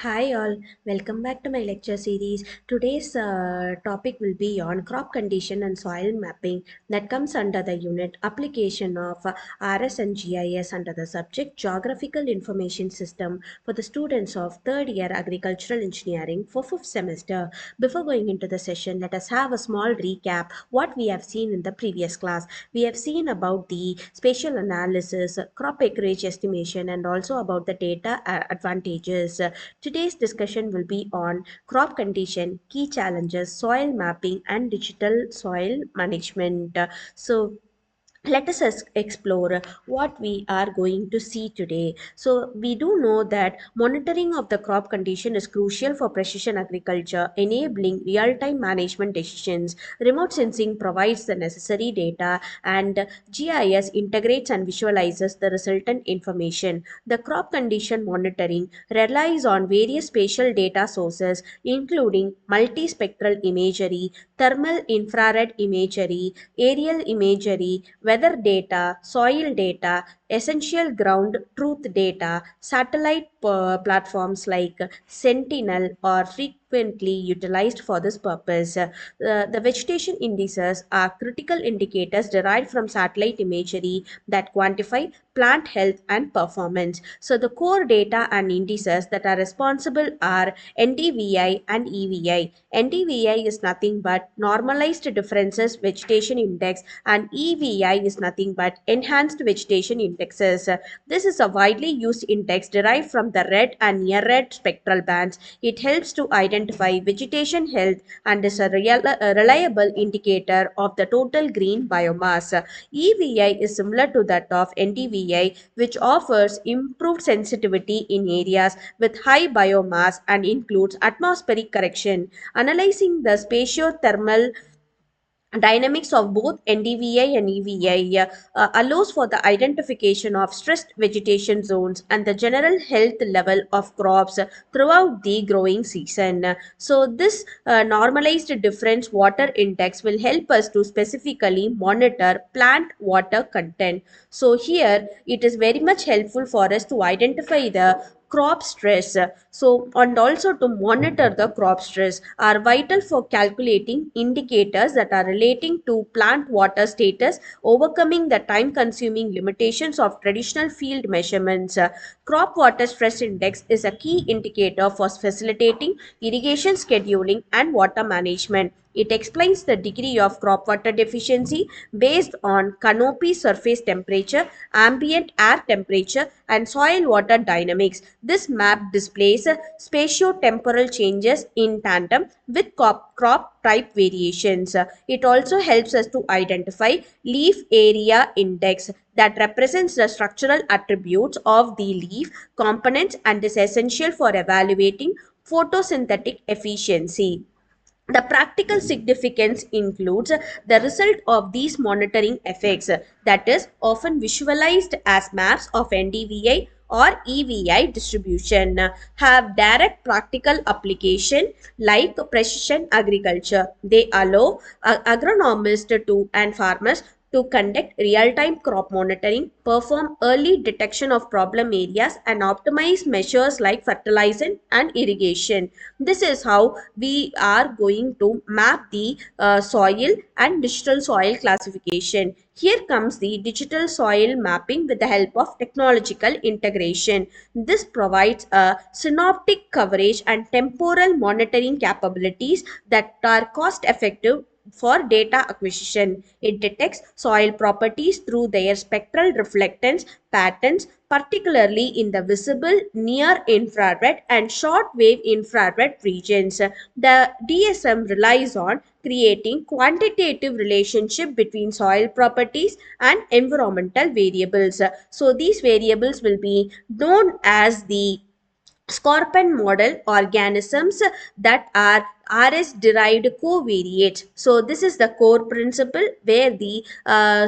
Hi all, welcome back to my lecture series. Today's topic will be on crop condition and soil mapping that comes under the unit application of RS and GIS under the subject Geographical Information System for the students of third year agricultural engineering for fifth semester. Before going into the session, let us have a small recap what we have seen in the previous class. We have seen about the spatial analysis, crop acreage estimation, and also about the data advantages. Today's discussion will be on crop condition, key challenges, soil mapping, and digital soil management. So, let us explore what we are going to see today. So, we do know that monitoring of the crop condition is crucial for precision agriculture, enabling real time management decisions. Remote sensing provides the necessary data, and GIS integrates and visualizes the resultant information. The crop condition monitoring relies on various spatial data sources, including multispectral imagery, thermal infrared imagery, aerial imagery, weather data, soil data, essential ground truth data. Satellite platforms like Sentinel are frequently utilized for this purpose. The vegetation indices are critical indicators derived from satellite imagery that quantify plant health and performance. So, the core data and indices that are responsible are NDVI and EVI. NDVI is nothing but normalized differences vegetation index, and EVI is nothing but enhanced vegetation indexes. This is a widely used index derived from the red and near red spectral bands. It helps to identify vegetation health and is a reliable indicator of the total green biomass. EVI is similar to that of NDVI, which offers improved sensitivity in areas with high biomass and includes atmospheric correction. Analyzing the spatiothermal dynamics of both NDVI and EVI allows for the identification of stressed vegetation zones and the general health level of crops throughout the growing season. So, this normalized difference water index will help us to specifically monitor plant water content. So, here it is very much helpful for us to identify the crop stress. So, and also to monitor the crop stress are vital for calculating indicators that are relating to plant water status, overcoming the time consuming limitations of traditional field measurements. Crop water stress index is a key indicator for facilitating irrigation scheduling and water management. It explains the degree of crop water deficiency based on canopy surface temperature, ambient air temperature, and soil water dynamics. This map displays spatio-temporal changes in tandem with crop type variations. It also helps us to identify leaf area index that represents the structural attributes of the leaf components and is essential for evaluating photosynthetic efficiency. The practical significance includes the result of these monitoring effects, that is, often visualized as maps of NDVI or EVI distribution, have direct practical application like precision agriculture. They allow agronomists to and farmers to conduct real-time crop monitoring, perform early detection of problem areas, and optimize measures like fertilization and irrigation. This is how we are going to map the soil and digital soil classification. Here comes the digital soil mapping with the help of technological integration. This provides a synoptic coverage and temporal monitoring capabilities that are cost effective for data acquisition. It detects soil properties through their spectral reflectance patterns, particularly in the visible, near infrared, and short wave infrared regions. The DSM relies on creating quantitative relationship between soil properties and environmental variables. So these variables will be known as the scorpion model organisms that are RS derived covariates. So this is the core principle where the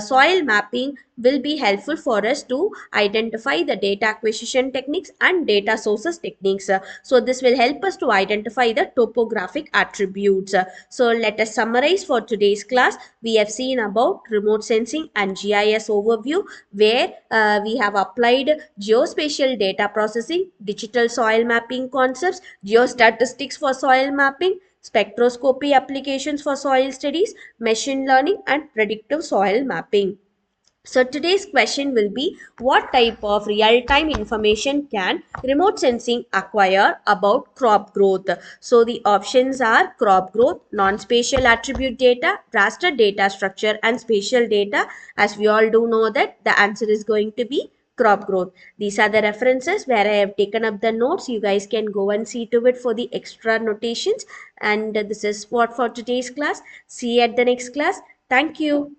soil mapping will be helpful for us to identify the data acquisition techniques and data sources techniques. So this will help us to identify the topographic attributes. So let us summarize for today's class. We have seen about remote sensing and GIS overview, where we have applied geospatial data processing, digital soil mapping concepts, geostatistics for soil mapping, spectroscopy applications for soil studies, machine learning, and predictive soil mapping. So today's question will be, what type of real-time information can remote sensing acquire about crop growth? So the options are crop growth, non-spatial attribute data, raster data structure, and spatial data. As we all do know that the answer is going to be crop growth. These are the references where I have taken up the notes. You guys can go and see to it for the extra notations. And this is what for today's class. See you at the next class. Thank you.